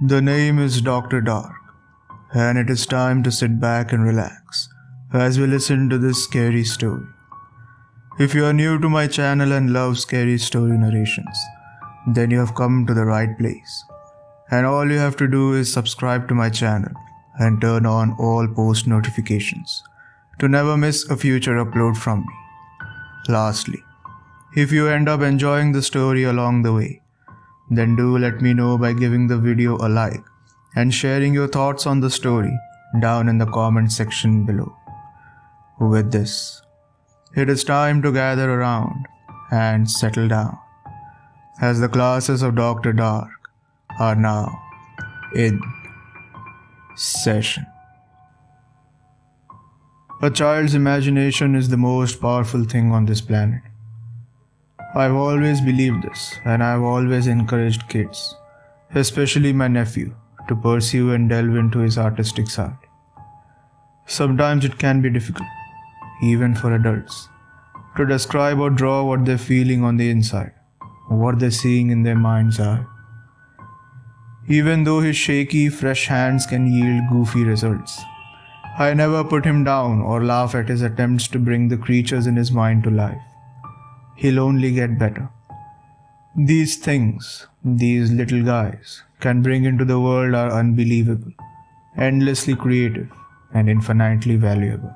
The name is DrDark, and it is time to sit back and relax as we listen to this scary story. If you are new to my channel and love scary story narrations, then you have come to the right place. And all you have to do is subscribe to my channel and turn on all post notifications to never miss a future upload from me. Lastly, if you end up enjoying the story along the way, then do let me know by giving the video a like and sharing your thoughts on the story down in the comment section below. With this, it is time to gather around and settle down, as the classes of DrDark are now in session. A child's imagination is the most powerful thing on this planet. I've always believed this, and I've always encouraged kids, especially my nephew, to pursue and delve into his artistic side. Sometimes it can be difficult, even for adults, to describe or draw what they're feeling on the inside, what they're seeing in their mind's eye. Even though his shaky, fresh hands can yield goofy results, I never put him down or laugh at his attempts to bring the creatures in his mind to life. He'll only get better. These things, these little guys, can bring into the world are unbelievable, endlessly creative, and infinitely valuable.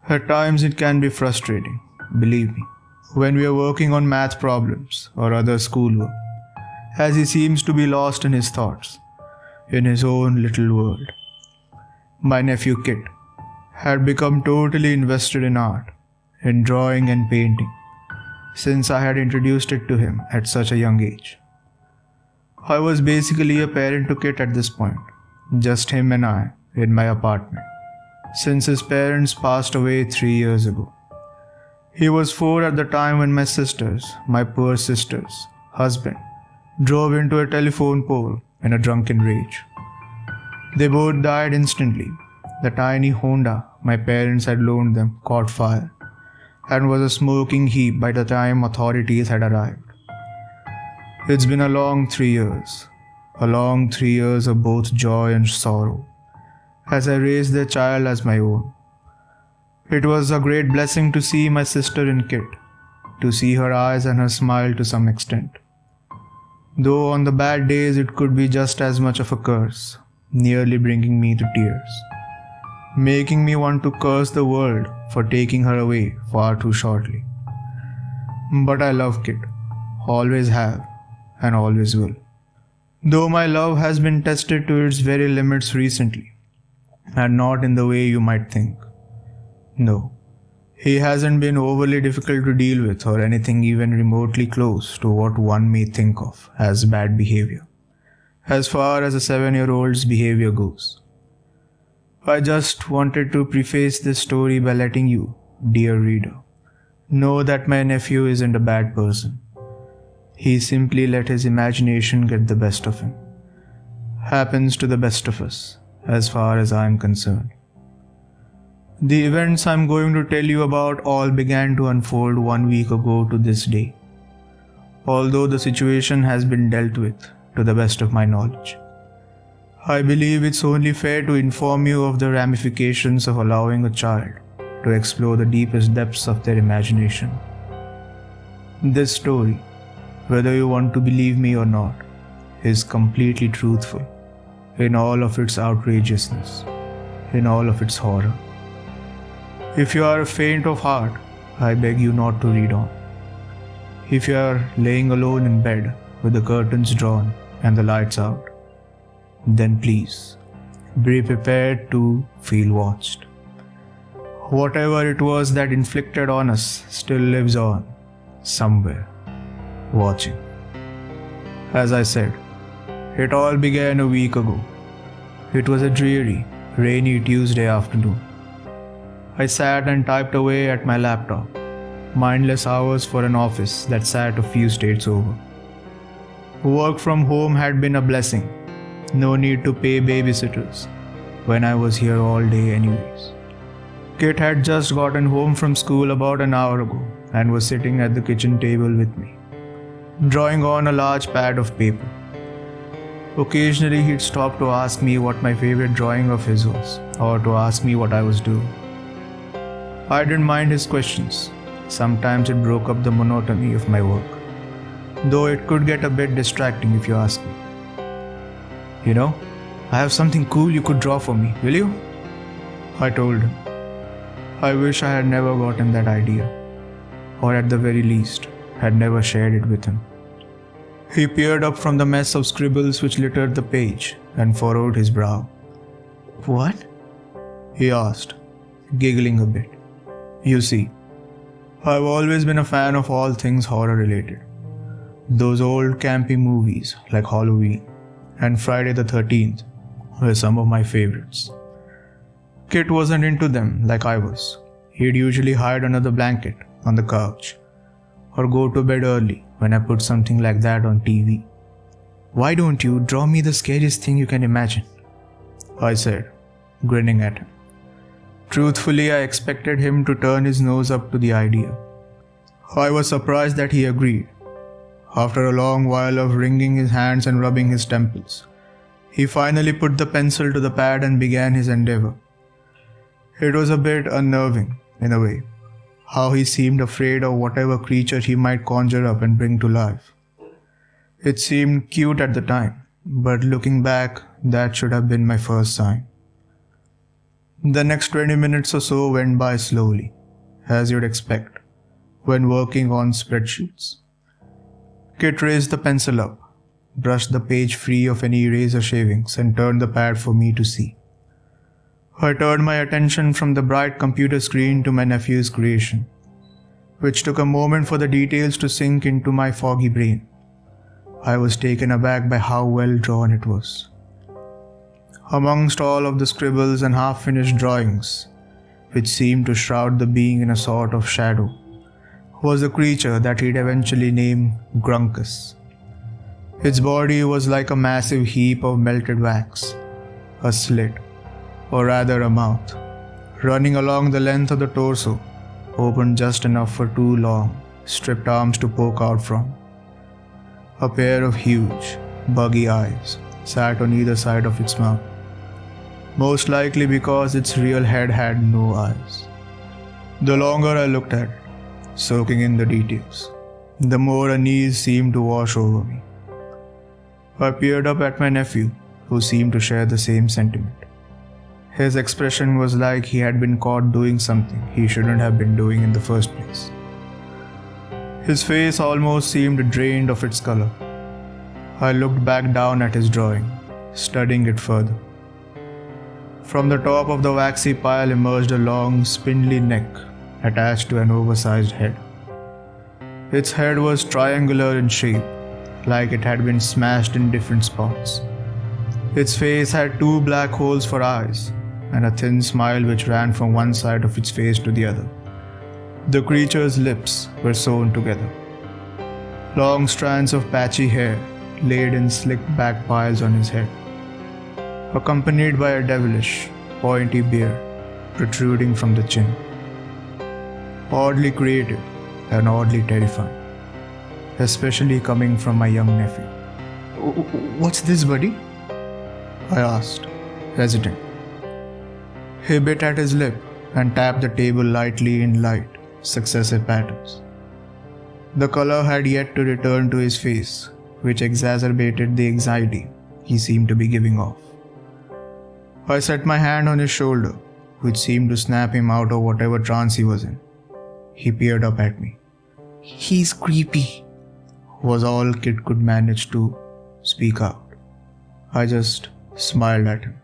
At times it can be frustrating, believe me, when we are working on math problems or other schoolwork, as he seems to be lost in his thoughts, in his own little world. My nephew Kit had become totally invested in art, in drawing and painting, since I had introduced it to him at such a young age. I was basically a parent to Kit at this point, just him and I in my apartment, since his parents passed away 3 years ago. He was 4 at the time when my poor sister's husband, drove into a telephone pole in a drunken rage. They both died instantly. The tiny Honda my parents had loaned them caught fire and was a smoking heap by the time authorities had arrived. It's been a long 3 years, a long 3 years of both joy and sorrow, as I raised their child as my own. It was a great blessing to see my sister in Kit, to see her eyes and her smile to some extent. Though on the bad days it could be just as much of a curse, nearly bringing me to tears, making me want to curse the world for taking her away far too shortly. But I love Kit, always have, and always will. Though my love has been tested to its very limits recently, and not in the way you might think. No, he hasn't been overly difficult to deal with or anything even remotely close to what one may think of as bad behavior, as far as a 7-year-old's behavior goes. I just wanted to preface this story by letting you, dear reader, know that my nephew isn't a bad person. He simply let his imagination get the best of him. Happens to the best of us, as far as I am concerned. The events I'm going to tell you about all began to unfold 1 week ago to this day, although the situation has been dealt with to the best of my knowledge. I believe it's only fair to inform you of the ramifications of allowing a child to explore the deepest depths of their imagination. This story, whether you want to believe me or not, is completely truthful in all of its outrageousness, in all of its horror. If you are faint of heart, I beg you not to read on. If you are laying alone in bed with the curtains drawn and the lights out, then please be prepared to feel watched. Whatever it was that inflicted on us still lives on, somewhere, watching. As I said, it all began a week ago. It was a dreary, rainy Tuesday afternoon. I sat and typed away at my laptop, mindless hours for an office that sat a few states over. Work from home had been a blessing. No need to pay babysitters when I was here all day anyways. Kit had just gotten home from school about an hour ago and was sitting at the kitchen table with me, drawing on a large pad of paper. Occasionally he'd stop to ask me what my favorite drawing of his was, or to ask me what I was doing. I didn't mind his questions. Sometimes it broke up the monotony of my work, though it could get a bit distracting if you ask me. You know, I have something cool you could draw for me, will you? I told him. I wish I had never gotten that idea, or at the very least, had never shared it with him. He peered up from the mess of scribbles which littered the page and furrowed his brow. What? He asked, giggling a bit. You see, I've always been a fan of all things horror related. Those old campy movies like Halloween and Friday the 13th were some of my favorites. Kit wasn't into them like I was. He'd usually hide under the blanket on the couch or go to bed early when I put something like that on TV. Why don't you draw me the scariest thing you can imagine? I said, grinning at him. Truthfully, I expected him to turn his nose up to the idea. I was surprised that he agreed. After a long while of wringing his hands and rubbing his temples, he finally put the pencil to the pad and began his endeavor. It was a bit unnerving, in a way, how he seemed afraid of whatever creature he might conjure up and bring to life. It seemed cute at the time, but looking back, that should have been my first sign. The next 20 minutes or so went by slowly, as you'd expect, when working on spreadsheets. Kit raised the pencil up, brushed the page free of any eraser shavings, and turned the pad for me to see. I turned my attention from the bright computer screen to my nephew's creation, which took a moment for the details to sink into my foggy brain. I was taken aback by how well drawn it was. Amongst all of the scribbles and half-finished drawings, which seemed to shroud the being in a sort of shadow, was a creature that he'd eventually name Grunkus. Its body was like a massive heap of melted wax, a slit, or rather a mouth, running along the length of the torso, opened just enough for two long, stripped arms to poke out from. A pair of huge, buggy eyes sat on either side of its mouth, most likely because its real head had no eyes. The longer I looked at it, soaking in the details, the more unease seemed to wash over me. I peered up at my nephew, who seemed to share the same sentiment. His expression was like he had been caught doing something he shouldn't have been doing in the first place. His face almost seemed drained of its color. I looked back down at his drawing, studying it further. From the top of the waxy pile emerged a long, spindly neck attached to an oversized head. Its head was triangular in shape, like it had been smashed in different spots. Its face had two black holes for eyes, and a thin smile which ran from one side of its face to the other. The creature's lips were sewn together. Long strands of patchy hair laid in slicked back piles on his head, accompanied by a devilish, pointy beard protruding from the chin. Oddly creative and oddly terrifying, especially coming from my young nephew. What's this, buddy? I asked, hesitant. He bit at his lip and tapped the table lightly in light, successive patterns. The color had yet to return to his face, which exacerbated the anxiety he seemed to be giving off. I set my hand on his shoulder, which seemed to snap him out of whatever trance he was in. He peered up at me. He's creepy, was all Kit could manage to speak out. I just smiled at him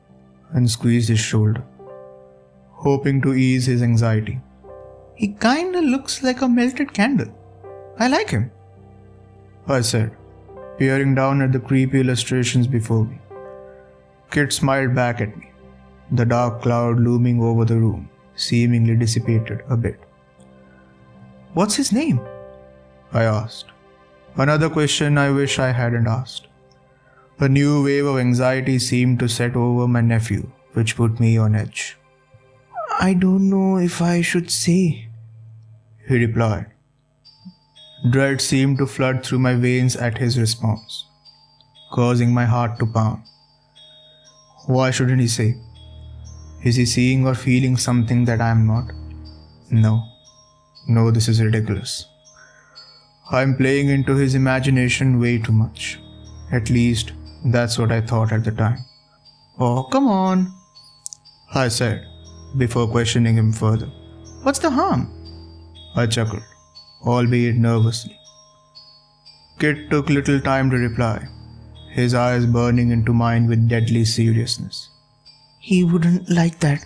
and squeezed his shoulder, hoping to ease his anxiety. He kinda looks like a melted candle. I like him, I said, peering down at the creepy illustrations before me. Kit smiled back at me, the dark cloud looming over the room, seemingly dissipated a bit. What's his name? I asked. Another question I wish I hadn't asked. A new wave of anxiety seemed to set over my nephew, which put me on edge. I don't know if I should say, he replied. Dread seemed to flood through my veins at his response. causing my heart to pound. Why shouldn't he say? Is he seeing or feeling something that I am not? No, this is ridiculous. I'm playing into his imagination way too much. At least, that's what I thought at the time. Oh, come on, I said, before questioning him further. What's the harm? I chuckled, albeit nervously. Kit took little time to reply, his eyes burning into mine with deadly seriousness. He wouldn't like that,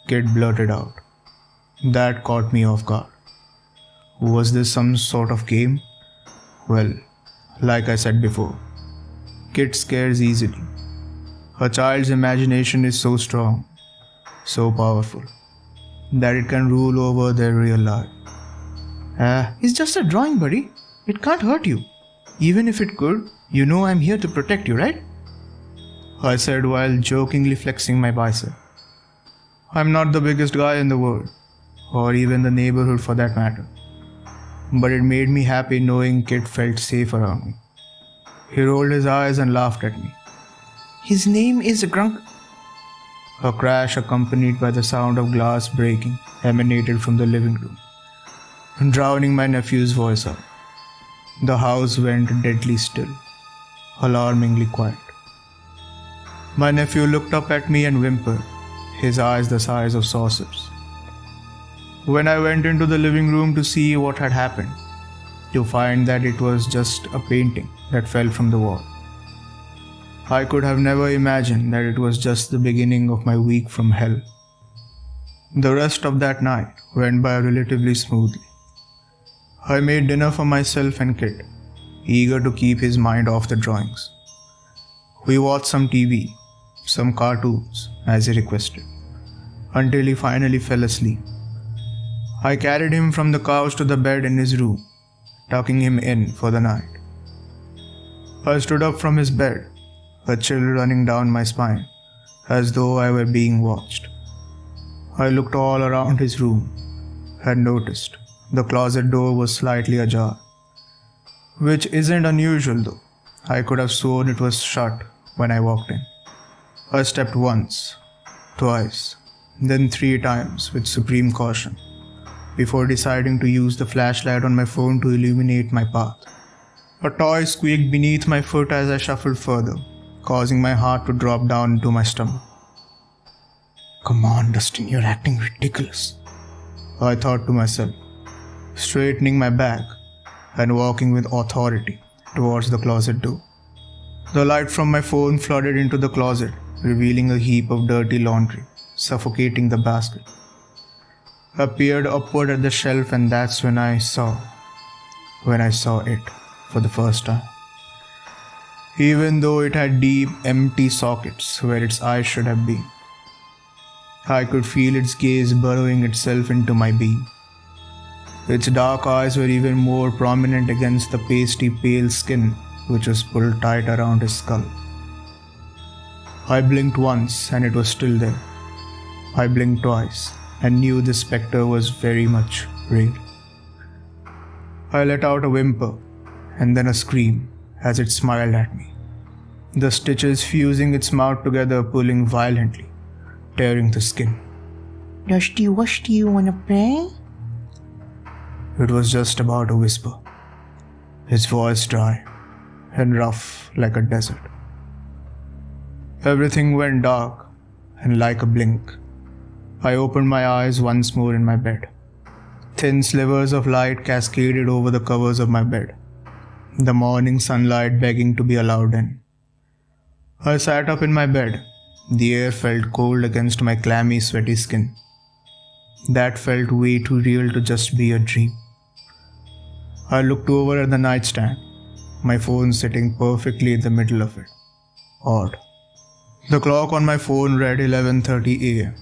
Kit blurted out. That caught me off guard. Was this some sort of game? Well, like I said before, Kit scares easily. A child's imagination is so strong, so powerful, that it can rule over their real life. It's just a drawing, buddy. It can't hurt you. Even if it could, you know I'm here to protect you, right? I said while jokingly flexing my bicep. I'm not the biggest guy in the world, or even the neighborhood for that matter. But it made me happy knowing Kit felt safe around me. He rolled his eyes and laughed at me. His name is Grunk. A crash accompanied by the sound of glass breaking emanated from the living room, drowning my nephew's voice out. The house went deadly still, alarmingly quiet. My nephew looked up at me and whimpered, his eyes the size of saucers. When I went into the living room to see what had happened, to find that it was just a painting that fell from the wall, I could have never imagined that it was just the beginning of my week from hell. The rest of that night went by relatively smoothly. I made dinner for myself and Kit, eager to keep his mind off the drawings. We watched some TV, some cartoons, as he requested, until he finally fell asleep. I carried him from the couch to the bed in his room, tucking him in for the night. I stood up from his bed, a chill running down my spine, as though I were being watched. I looked all around his room and noticed the closet door was slightly ajar, which isn't unusual though. I could have sworn it was shut when I walked in. I stepped once, twice, then 3 times with supreme caution, before deciding to use the flashlight on my phone to illuminate my path. A toy squeaked beneath my foot as I shuffled further, causing my heart to drop down into my stomach. Come on, Dustin, you're acting ridiculous, I thought to myself, straightening my back and walking with authority towards the closet door. The light from my phone flooded into the closet, revealing a heap of dirty laundry, suffocating the basket. I peered upward at the shelf, and that's when I saw it for the first time. Even though it had deep, empty sockets where its eyes should have been, I could feel its gaze burrowing itself into my being. Its dark eyes were even more prominent against the pasty pale skin which was pulled tight around his skull. I blinked once and it was still there. I blinked twice and knew the spectre was very much real. I let out a whimper and then a scream as it smiled at me, the stitches fusing its mouth together, pulling violently, tearing the skin. Dusty, you wanna play? It was just about a whisper, his voice dry and rough like a desert. Everything went dark, and like a blink, I opened my eyes once more in my bed. Thin slivers of light cascaded over the covers of my bed, the morning sunlight begging to be allowed in. I sat up in my bed. The air felt cold against my clammy, sweaty skin. That felt way too real to just be a dream. I looked over at the nightstand, my phone sitting perfectly in the middle of it. Odd. The clock on my phone read 11:30 a.m.,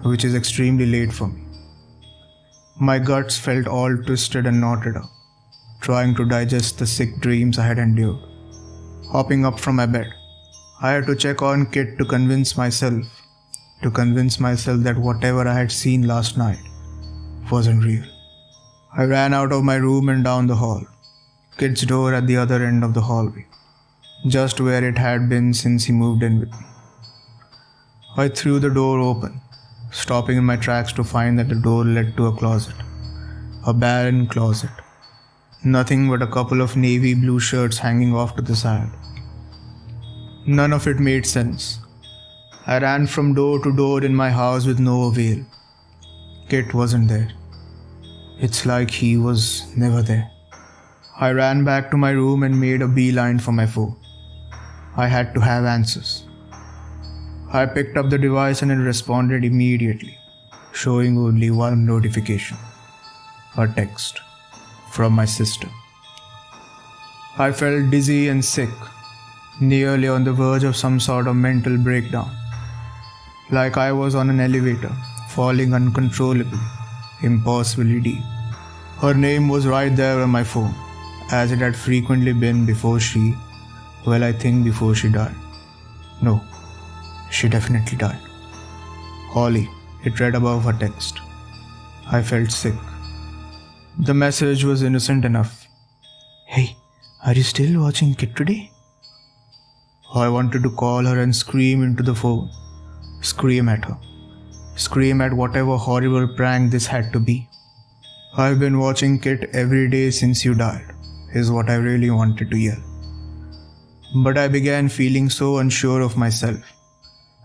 which is extremely late for me. My guts felt all twisted and knotted up, trying to digest the sick dreams I had endured. Hopping up from my bed, I had to check on Kit to convince myself that whatever I had seen last night wasn't real. I ran out of my room and down the hall, Kit's door at the other end of the hallway. just where it had been since he moved in with me. I threw the door open, stopping in my tracks to find that the door led to a closet. A barren closet. Nothing but a couple of navy blue shirts hanging off to the side. None of it made sense. I ran from door to door in my house with no avail. Kit wasn't there. It's like he was never there. I ran back to my room and made a beeline for my phone. I had to have answers. I picked up the device and it responded immediately, showing only one notification. A text from my sister. I felt dizzy and sick, nearly on the verge of some sort of mental breakdown. Like I was on an elevator, falling uncontrollably, impossibly deep. Her name was right there on my phone, as it had frequently been before she died. No, she definitely died. Holly, it read above her text. I felt sick. The message was innocent enough. Hey, are you still watching Kit today? I wanted to call her and scream into the phone. Scream at her. Scream at whatever horrible prank this had to be. I've been watching Kit every day since you died, is what I really wanted to yell. But I began feeling so unsure of myself,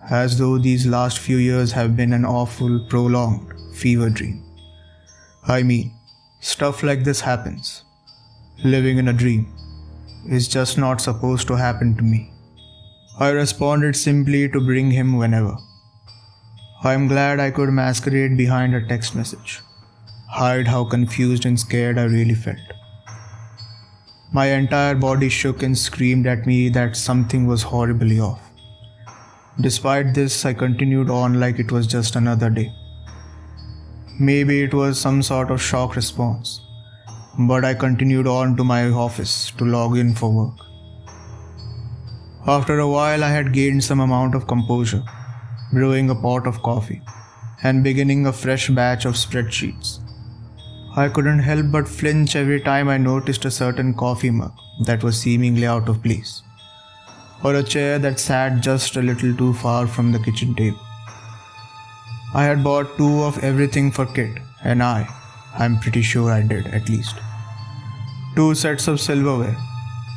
as though these last few years have been an awful, prolonged fever dream. I mean, stuff like this happens. Living in a dream is just not supposed to happen to me. I responded simply to bring him whenever. I'm glad I could masquerade behind a text message, hide how confused and scared I really felt. My entire body shook and screamed at me that something was horribly off. Despite this, I continued on like it was just another day. Maybe it was some sort of shock response, but I continued on to my office to log in for work. After a while, I had gained some amount of composure, brewing a pot of coffee and beginning a fresh batch of spreadsheets. I couldn't help but flinch every time I noticed a certain coffee mug that was seemingly out of place, or a chair that sat just a little too far from the kitchen table. I had bought 2 of everything for Kit, and I'm pretty sure I did at least. 2 sets of silverware,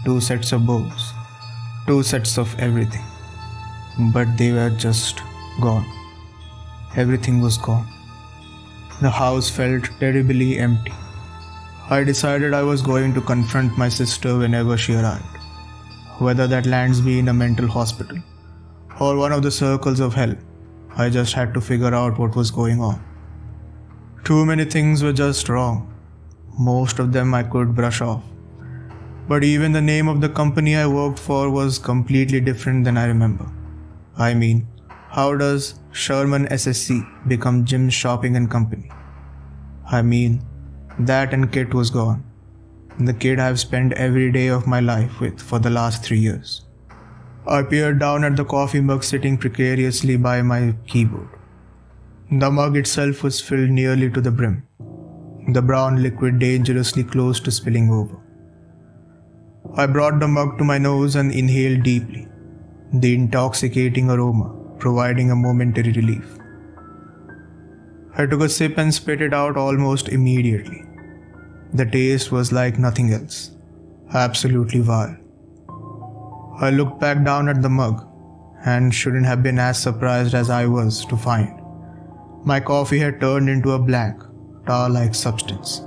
2 sets of bowls, 2 sets of everything. But they were just gone. Everything was gone. The house felt terribly empty. I decided I was going to confront my sister whenever she arrived, whether that lands me in a mental hospital or one of the circles of hell. I just had to figure out what was going on. Too many things were just wrong. Most of them I could brush off. But even the name of the company I worked for was completely different than I remember. I mean, how does Sherman SSC become Jim's Shopping and Company? I mean, that and Kit was gone. The kid I've spent every day of my life with for the last 3 years. I peered down at the coffee mug sitting precariously by my keyboard. The mug itself was filled nearly to the brim, the brown liquid dangerously close to spilling over. I brought the mug to my nose and inhaled deeply, the intoxicating aroma providing a momentary relief. I took a sip and spit it out almost immediately. The taste was like nothing else, absolutely vile. I looked back down at the mug and shouldn't have been as surprised as I was to find my coffee had turned into a black, tar-like substance.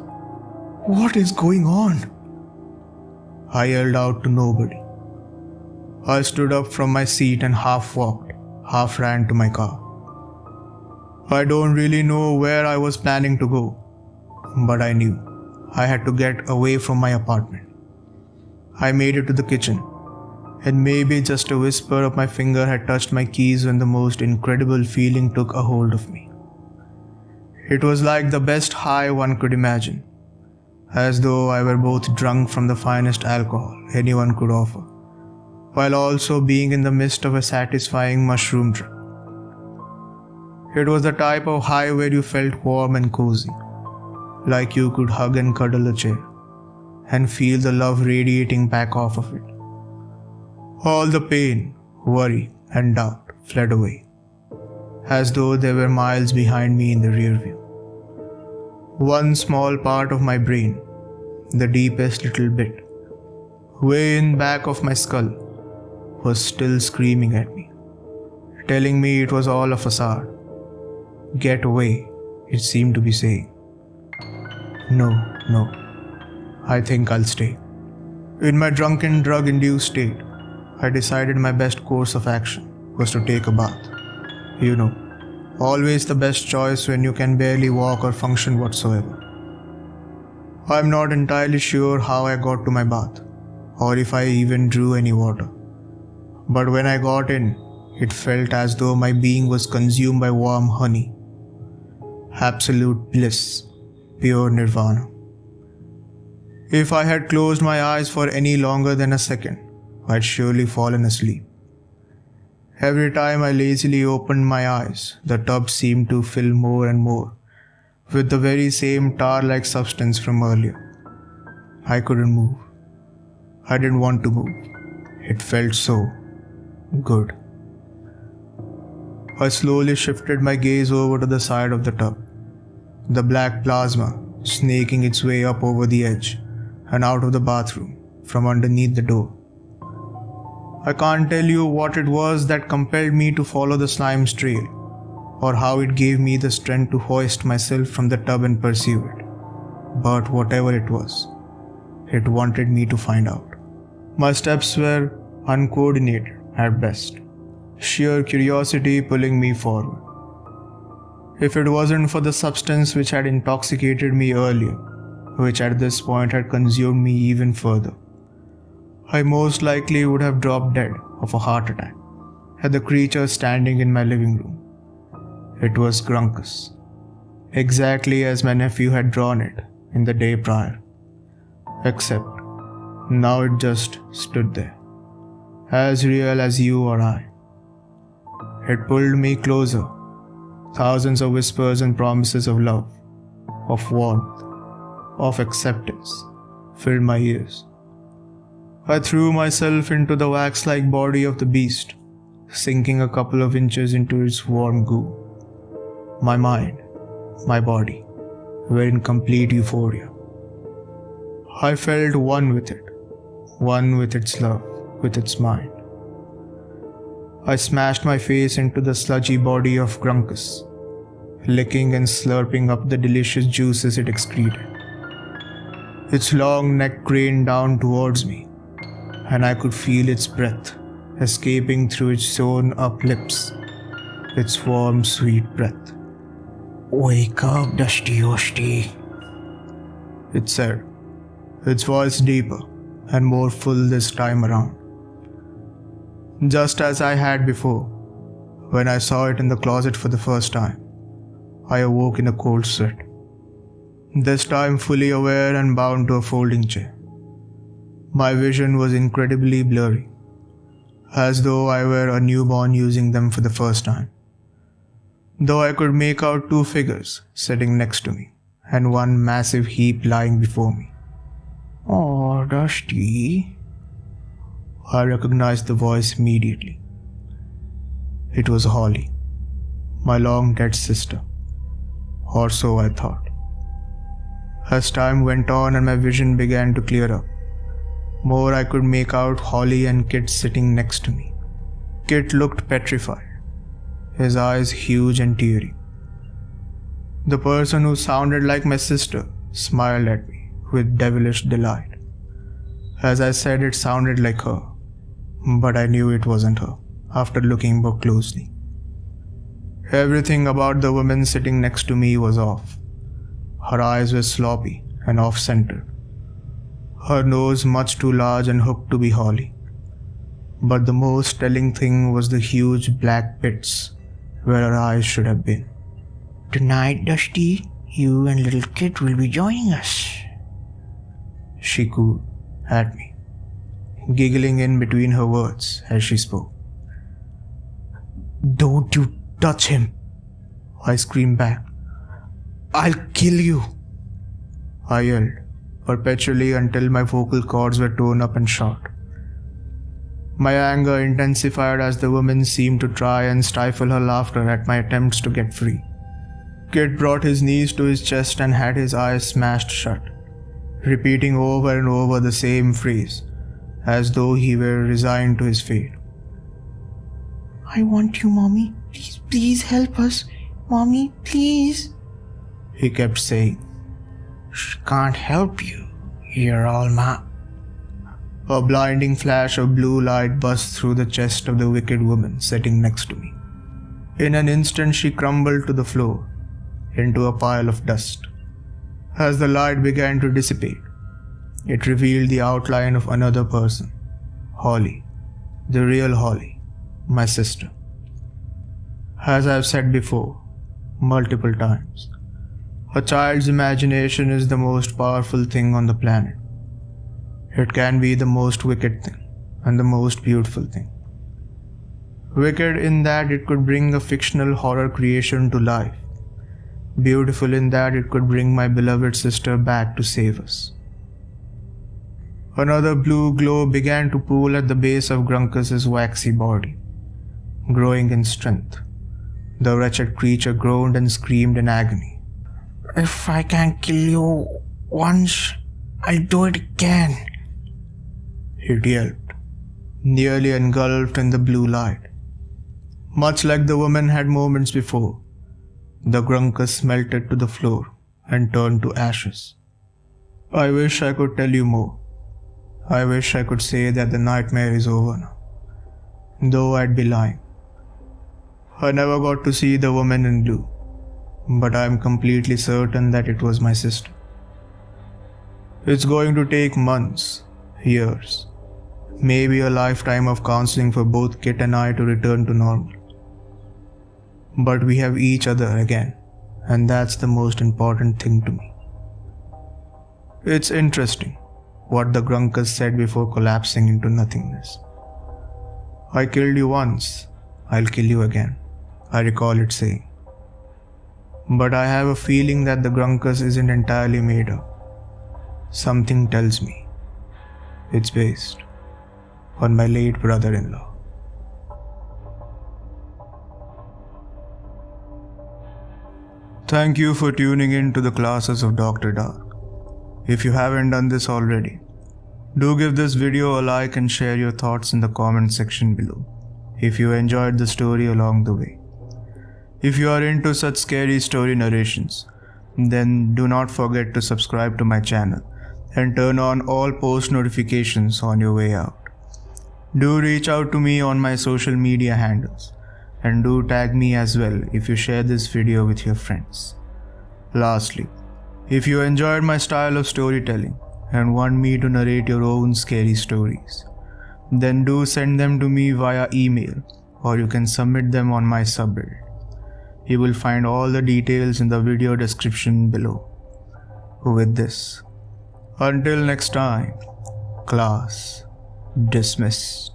What is going on? I yelled out to nobody. I stood up from my seat and half walked, half ran to my car. I don't really know where I was planning to go, but I knew I had to get away from my apartment. I made it to the kitchen, and maybe just a whisper of my finger had touched my keys when the most incredible feeling took a hold of me. It was like the best high one could imagine, as though I were both drunk from the finest alcohol anyone could offer, while also being in the midst of a satisfying mushroom trip. It was the type of high where you felt warm and cozy, like you could hug and cuddle a chair, and feel the love radiating back off of it. All the pain, worry, and doubt fled away, as though they were miles behind me in the rear view. One small part of my brain, the deepest little bit, way in back of my skull, was still screaming at me, telling me it was all a facade. Get away, it seemed to be saying. No, I think I'll stay. In my drunken, drug-induced state, I decided my best course of action was to take a bath. You know, always the best choice when you can barely walk or function whatsoever. I'm not entirely sure how I got to my bath, or if I even drew any water. But when I got in, it felt as though my being was consumed by warm honey. Absolute bliss, pure nirvana. If I had closed my eyes for any longer than a second, I'd surely fallen asleep. Every time I lazily opened my eyes, the tub seemed to fill more and more with the very same tar-like substance from earlier. I couldn't move. I didn't want to move. It felt so good. I slowly shifted my gaze over to the side of the tub, the black plasma snaking its way up over the edge and out of the bathroom from underneath the door. I can't tell you what it was that compelled me to follow the slime's trail, or how it gave me the strength to hoist myself from the tub and pursue it. But whatever it was, it wanted me to find out. My steps were uncoordinated at best, sheer curiosity pulling me forward. If it wasn't for the substance which had intoxicated me earlier, which at this point had consumed me even further, I most likely would have dropped dead of a heart attack at the creature standing in my living room. It was Grunkus, exactly as my nephew had drawn it in the day prior. Except, now it just stood there, as real as you or I. It pulled me closer. Thousands of whispers and promises of love, of warmth, of acceptance filled my ears. I threw myself into the wax-like body of the beast, sinking a couple of inches into its warm goo. My mind, my body, were in complete euphoria. I felt one with it, one with its love, with its mind. I smashed my face into the sludgy body of Grunkus, licking and slurping up the delicious juices it excreted. Its long neck craned down towards me, and I could feel its breath escaping through its sewn up lips, its warm, sweet breath. "Wake up, Dusty Osty," it said, its voice deeper and more full this time around. Just as I had before, when I saw it in the closet for the first time, I awoke in a cold sweat. This time fully aware and bound to a folding chair. My vision was incredibly blurry, as though I were a newborn using them for the first time. Though I could make out two figures sitting next to me, and one massive heap lying before me. "Oh, Dusty." I recognized the voice immediately. It was Holly, my long dead sister. Or so I thought. As time went on and my vision began to clear up, more I could make out Holly and Kit sitting next to me. Kit looked petrified, his eyes huge and teary. The person who sounded like my sister smiled at me with devilish delight. As I said, it sounded like her, but I knew it wasn't her after looking more closely. Everything about the woman sitting next to me was off. Her eyes were sloppy and off-centered. Her nose much too large and hooked to be Holly. But the most telling thing was the huge black pits where her eyes should have been. "Tonight, Dusty, you and little Kit will be joining us," she cooed at me, giggling in between her words as she spoke. "Don't you touch him," I screamed back. "I'll kill you," I yelled, perpetually until my vocal cords were torn up and shot. My anger intensified as the woman seemed to try and stifle her laughter at my attempts to get free. Kit brought his knees to his chest and had his eyes smashed shut, repeating over and over the same phrase, as though he were resigned to his fate. I want you, Mommy. Please help us. Mommy, please. He kept saying. She can't help you. You're all mine. A blinding flash of blue light burst through the chest of the wicked woman sitting next to me. In an instant she crumbled to the floor, into a pile of dust. As the light began to dissipate, it revealed the outline of another person, Holly, the real Holly, my sister. As I've said before, multiple times, a child's imagination is the most powerful thing on the planet. It can be the most wicked thing and the most beautiful thing. Wicked in that it could bring a fictional horror creation to life. Beautiful in that it could bring my beloved sister back to save us. Another blue glow began to pool at the base of Grunkus's waxy body, growing in strength. The wretched creature groaned and screamed in agony. If I can kill you once, I'll do it again. It yelped, nearly engulfed in the blue light. Much like the woman had moments before, the Grunkus melted to the floor and turned to ashes. I wish I could tell you more. I wish I could say that the nightmare is over now, though I'd be lying. I never got to see the woman in blue, but I am completely certain that it was my sister. It's going to take months, years, maybe a lifetime of counseling for both Kit and I to return to normal. But we have each other again, and that's the most important thing to me. It's interesting what the Grunkus said before collapsing into nothingness. I killed you once, I'll kill you again, I recall it saying. But I have a feeling that the Grunkus isn't entirely made up. Something tells me it's based on my late brother-in-law. Thank you for tuning in to the classes of Dr. Dark. If you haven't done this already, do give this video a like and share your thoughts in the comment section below if you enjoyed the story along the way. If you are into such scary story narrations, then do not forget to subscribe to my channel and turn on all post notifications on your way out. Do reach out to me on my social media handles and do tag me as well if you share this video with your friends. Lastly, if you enjoyed my style of storytelling and want me to narrate your own scary stories, then do send them to me via email or you can submit them on my subreddit. You will find all the details in the video description below. With this, until next time, class dismissed.